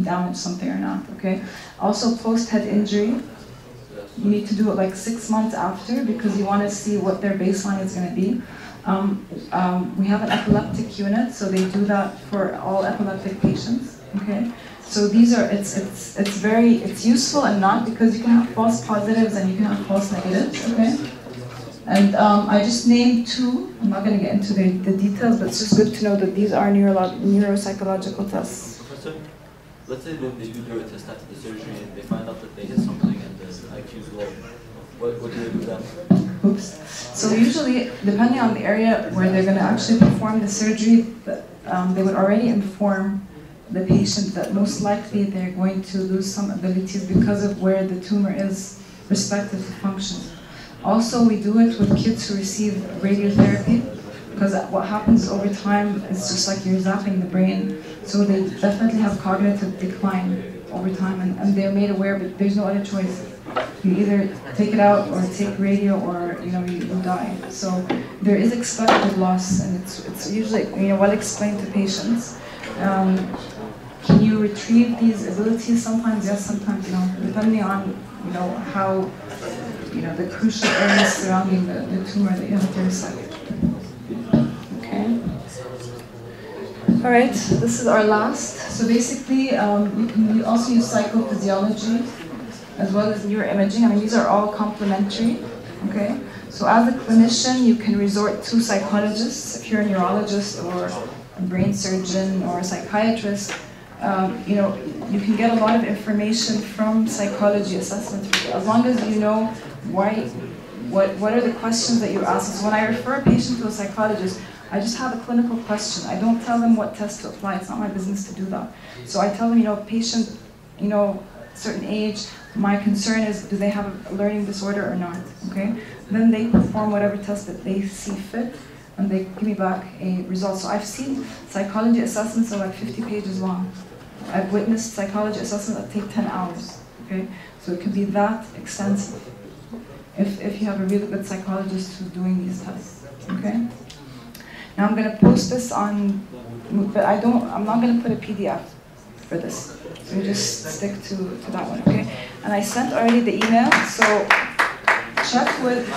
damage something or not, okay? Also, post-head injury, you need to do it like 6 months after because you want to see what their baseline is going to be. We have an epileptic unit, so they do that for all epileptic patients, okay? So these are, it's useful and not, because you can have false positives and you can have false negatives, okay? And I just named 2. I'm not going to get into the details, but it's just good to know that these are neuropsychological tests. Professor, let's say that they do a test after the surgery and they find out that they hit something and the IQ is low. What do they do then? Oops. So usually, depending on the area where they're going to actually perform the surgery, they would already inform the patient that most likely they're going to lose some abilities because of where the tumor is respective to function. Also, we do it with kids who receive radiotherapy, because what happens over time is just like you're zapping the brain. So they definitely have cognitive decline over time, and they're made aware, but there's no other choice. You either take it out or take radio, or you die. So there is expected loss, and it's usually well explained to patients. Can you retrieve these abilities? Sometimes yes, sometimes no, depending on how the crucial areas surrounding the tumor that you have to resect. Okay. All right. This is our last. So basically, you can also use psychophysiology as well as neuroimaging. I mean, these are all complementary. Okay. So as a clinician, you can resort to psychologists if you're a neurologist or a brain surgeon or a psychiatrist. You can get a lot of information from psychology assessments as long as you know what are the questions that you ask. So when I refer a patient to a psychologist, I just have a clinical question. I don't tell them what test to apply. It's not my business to do that. So I tell them, patient, certain age, my concern is, do they have a learning disorder or not? Okay. Then they perform whatever test that they see fit, and they give me back a result. So I've seen psychology assessments that are like 50 pages long. I've witnessed psychology assessments that take 10 hours, okay? So it can be that extensive if you have a really good psychologist who's doing these tests, okay? Now I'm gonna post this on, but I'm not gonna put a PDF for this. So you just stick to that one, okay? And I sent already the email, so check with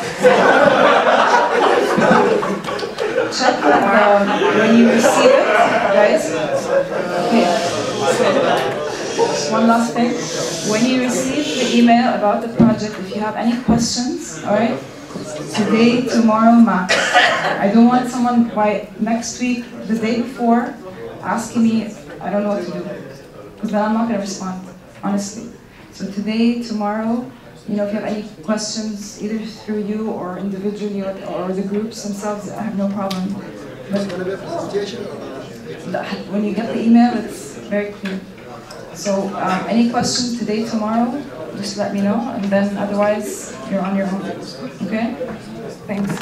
when you receive it, guys. Okay. Just one last thing. When you receive the email about the project, if you have any questions, all right, today, tomorrow, max. I don't want someone by next week, the day before, asking me, I don't know what to do. Because then I'm not going to respond, honestly. So today, tomorrow, if you have any questions, either through you or individually or the groups themselves, I have no problem. But when you get the email, it's very clear. So any questions today, tomorrow, just let me know, and then otherwise, you're on your own. Okay? Thanks.